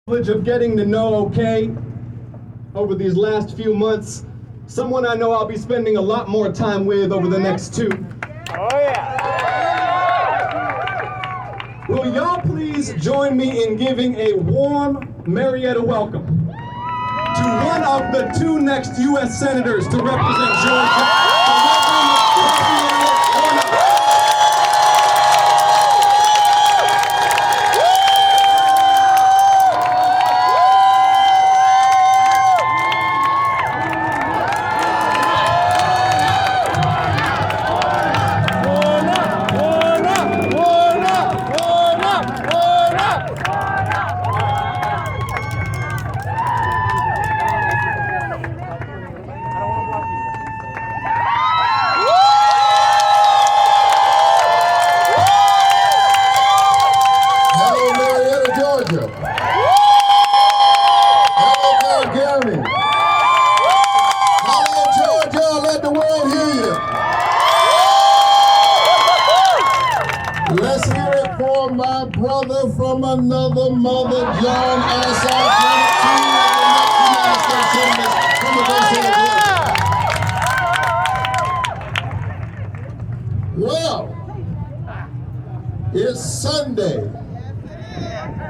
Of getting to know OK over these last few months, someone I know I'll be spending a lot more time with over the next 2. Oh yeah! Will y'all please join me in giving a warm Marietta welcome to one of the 2 next U.S. Senators to represent Georgia, Raphael Warnock. From another mother, John Assad, from the great state of Georgia. Well, it's Sunday,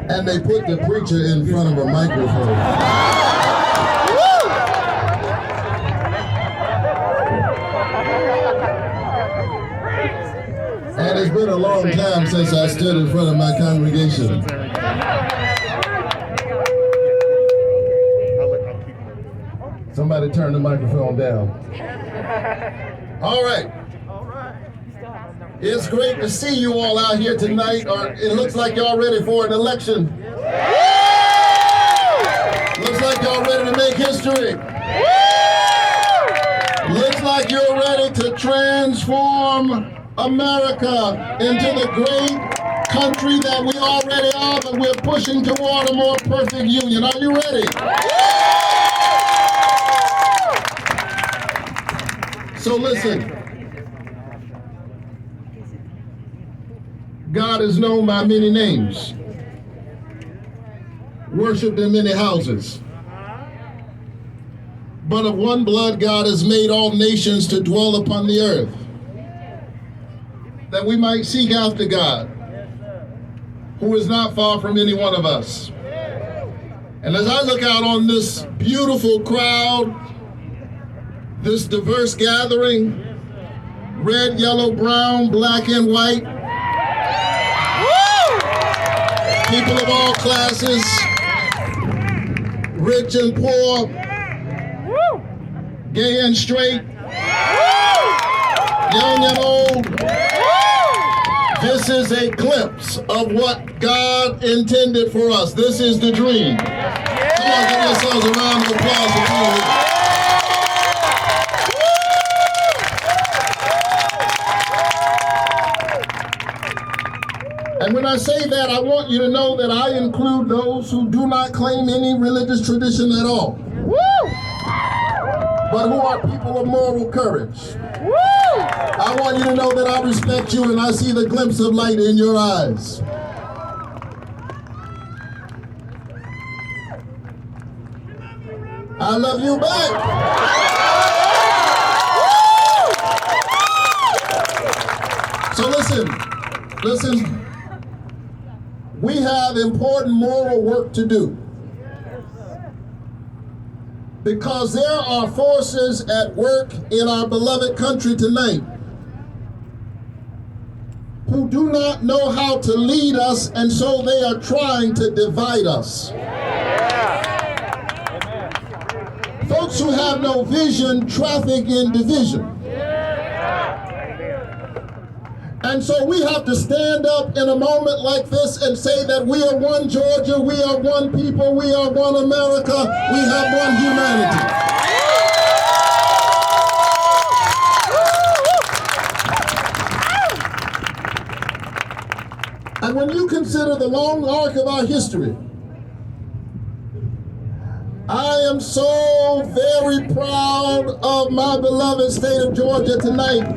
and they put the preacher in front of a microphone. And it's been a long time since I stood in front of my congregation. Somebody turn the microphone down. All right. It's great to see you all out here tonight. It looks like y'all ready for an election. Looks like y'all ready to make history. Looks like you're ready to transform America into the great country that we already are, but we're pushing toward a more perfect union. Are you ready? So listen, God is known by many names, worshipped in many houses. But of one blood God has made all nations to dwell upon the earth, that we might seek after God, who is not far from any one of us. And as I look out on this beautiful crowd, this diverse gathering, red, yellow, brown, black, and white, people of all classes, rich and poor, gay and straight, young and old. This is a glimpse of what God intended for us. This is the dream. Come on, give yourselves a round of applause for doing it. And when I say that, I want you to know that I include those who do not claim any religious tradition at all, but who are people of moral courage. I want you to know that I respect you and I see the glimpse of light in your eyes. I love you back. So listen, we have important moral work to do, because there are forces at work in our beloved country tonight who do not know how to lead us, and so they are trying to divide us. Folks who have no vision traffic in division. And so we have to stand up in a moment like this and say that we are one Georgia, we are one people, we are one America, we have one humanity. And when you consider the long arc of our history, I am so very proud of my beloved state of Georgia tonight.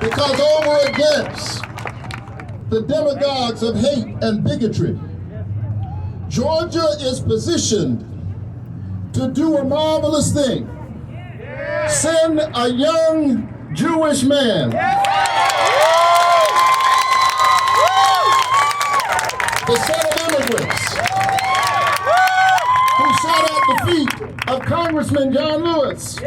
Because over against the demagogues of hate and bigotry. Georgia is positioned to do a marvelous thing. Send a young Jewish man the son of immigrants who sat at the feet of Congressman John Lewis.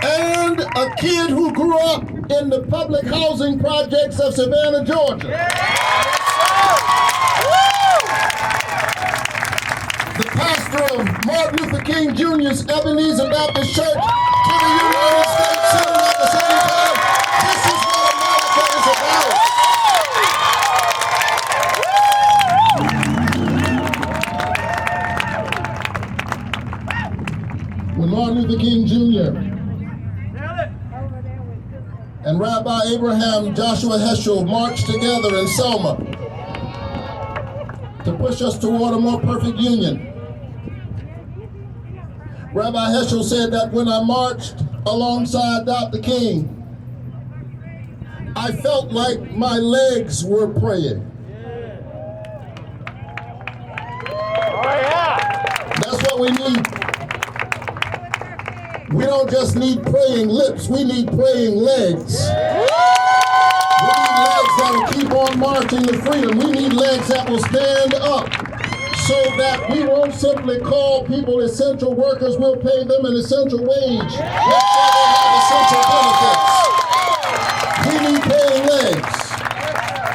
And a kid who grew up in the public housing projects of Savannah, Georgia. The pastor of Martin Luther King Jr.'s Ebenezer Baptist Church to the United States Senate at the same time. This is what America is about. When Martin Luther King Jr. and Rabbi Abraham Joshua Heschel marched together in Selma to push us toward a more perfect union, Rabbi Heschel said that when I marched alongside Dr. King, I felt like my legs were praying. That's what we need. We don't just need praying lips, we need praying legs. We need legs that will keep on marching to freedom. We need legs that will stand up so that we won't simply call people essential workers, we'll pay them an essential wage. Make sure they have essential benefits. We need paying legs.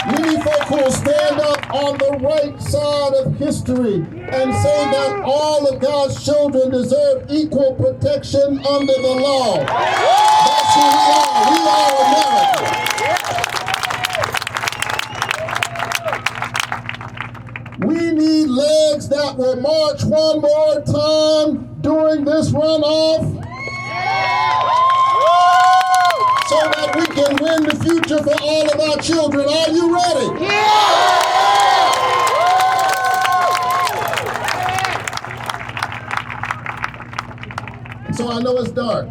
We need folk who will stand up on the right side of history and say that all of God's children deserve equal protection under the law. That's who we are. We are America. We need legs that will march one more time during this runoff so that we can win the future for all of our children. Are you ready? So I know it's dark.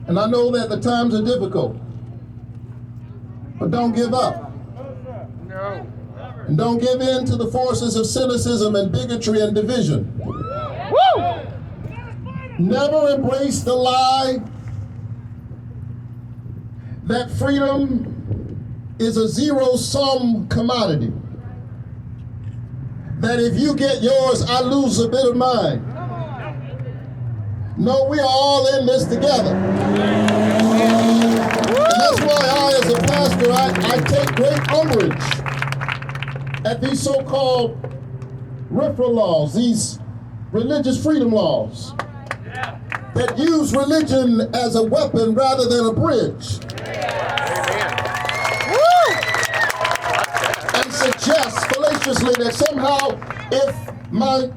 And I know that the times are difficult. But don't give up. No. And don't give in to the forces of cynicism and bigotry and division. Woo! Never embrace the lie that freedom is a zero-sum commodity. That if you get yours, I lose a bit of mine. No, we are all in this together. And that's why I, as a pastor, I take great umbrage at these so-called RFRA laws, these religious freedom laws, that use religion as a weapon rather than a bridge. And suggest fallaciously that somehow if my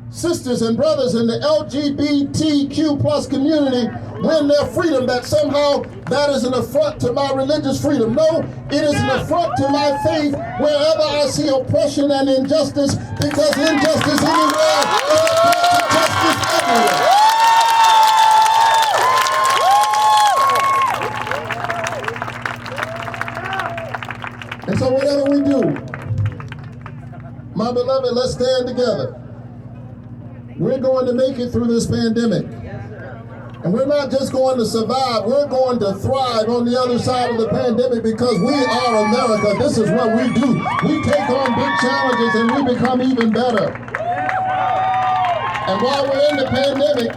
sisters and brothers in the LGBTQ plus community win their freedom, that somehow that is an affront to my religious freedom. No, it is an affront to my faith wherever I see oppression and injustice, because injustice anywhere is a threat to justice everywhere. And so whatever we do, my beloved, let's stand together. We're going to make it through this pandemic. And we're not just going to survive, we're going to thrive on the other side of the pandemic, because we are America. This is what we do. We take on big challenges and we become even better. And while we're in the pandemic,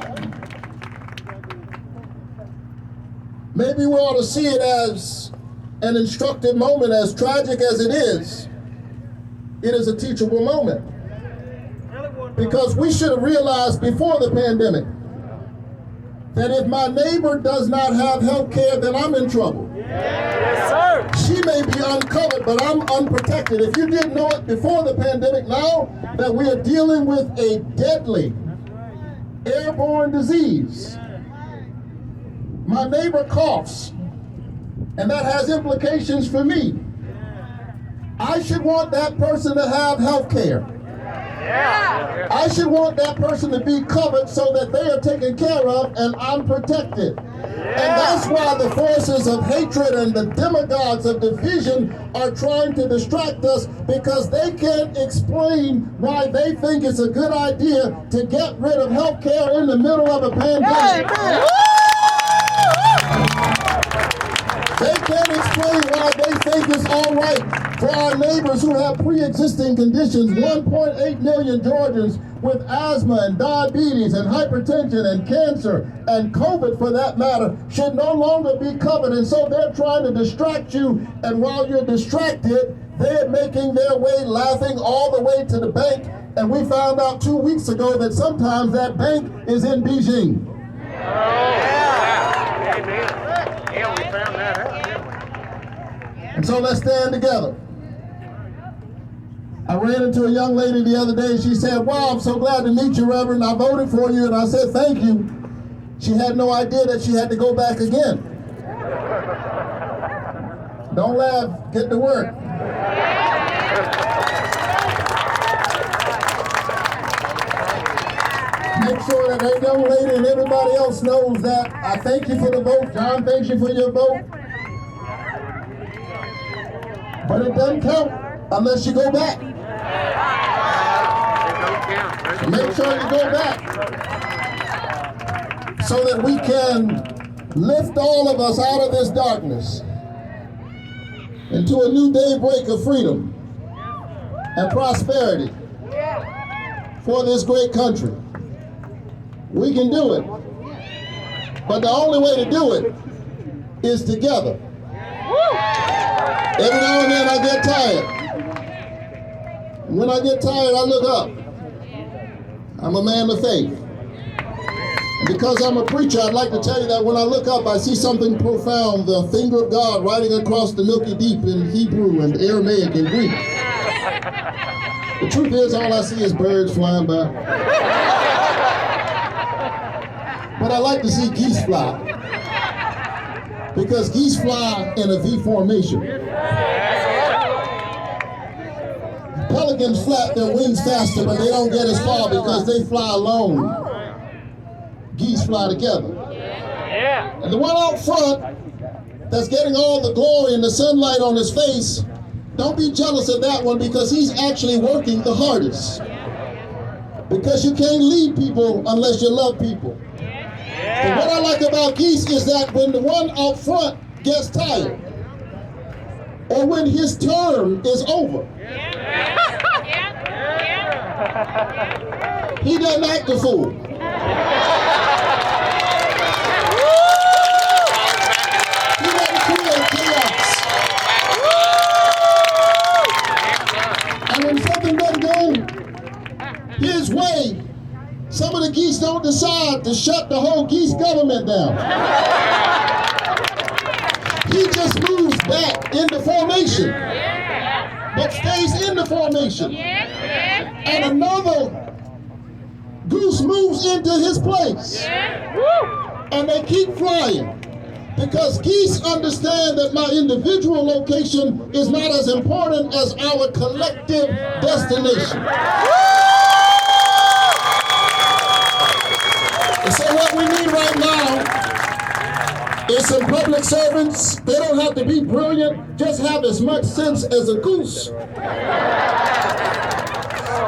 maybe we ought to see it as an instructive moment. As tragic as it is a teachable moment. Because we should have realized before the pandemic that if my neighbor does not have health care, then I'm in trouble. Yes, sir. She may be uncovered, but I'm unprotected. If you didn't know it before the pandemic, now that we are dealing with a deadly airborne disease, my neighbor coughs, and that has implications for me. I should want that person to have health care. I should want that person to be covered so that they are taken care of and I'm protected. And that's why the forces of hatred and the demagogues of division are trying to distract us, because they can't explain why they think it's a good idea to get rid of health care in the middle of a pandemic. They can't explain why they think it's all right for our neighbors who have pre-existing conditions. 1.8 million Georgians with asthma and diabetes and hypertension and cancer and COVID, for that matter, should no longer be covered. And so they're trying to distract you, and while you're distracted, they're making their way, laughing all the way to the bank. And we found out 2 weeks ago that sometimes that bank is in Beijing. Yeah, we found that out, didn't we? And so let's stand together. I ran into a young lady the other day, and she said, "Wow, I'm so glad to meet you, Reverend. I voted for you." And I said, "Thank you." She had no idea that she had to go back again. Don't laugh, get to work. Make sure that that young lady and everybody else knows that I thank you for the vote. John thanks you for your vote. But it doesn't count unless you go back. Make sure you go back so that we can lift all of us out of this darkness into a new daybreak of freedom and prosperity for this great country. We can do it. But the only way to do it is together. Every now and then I get tired. And when I get tired, I look up. I'm a man of faith. And because I'm a preacher, I'd like to tell you that when I look up, I see something profound, the finger of God writing across the milky deep in Hebrew and Aramaic and Greek. The truth is, all I see is birds flying by. But I like to see geese fly, because geese fly in a V formation. Pelicans flap their wings faster, but they don't get as far because they fly alone. Geese fly together. And the one out front that's getting all the glory and the sunlight on his face, don't be jealous of that one, because he's actually working the hardest. Because you can't lead people unless you love people. But what I like about geese is that when the one out front gets tired, or when his term is over, he doesn't act a fool. He doesn't create chaos. And when something doesn't go his way, some of the geese don't decide to shut the whole geese government down. He just moves back into formation, but stays in the formation. And another goose moves into his place. And they keep flying. Because geese understand that my individual location is not as important as our collective destination. And so what we need right now is some public servants. They don't have to be brilliant, just have as much sense as a goose.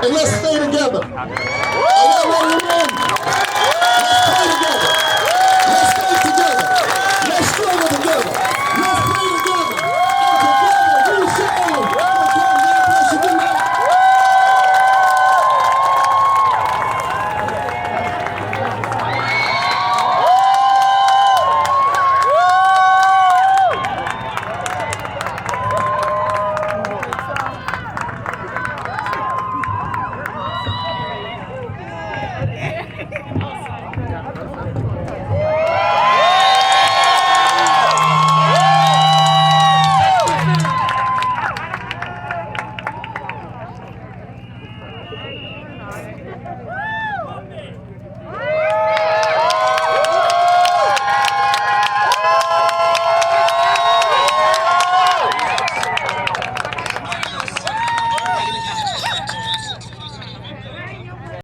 And let's stay together. And let's stay together. Let's stay together. Let's struggle together. Let's play together. And together we shall overcome. God bless you. Good night.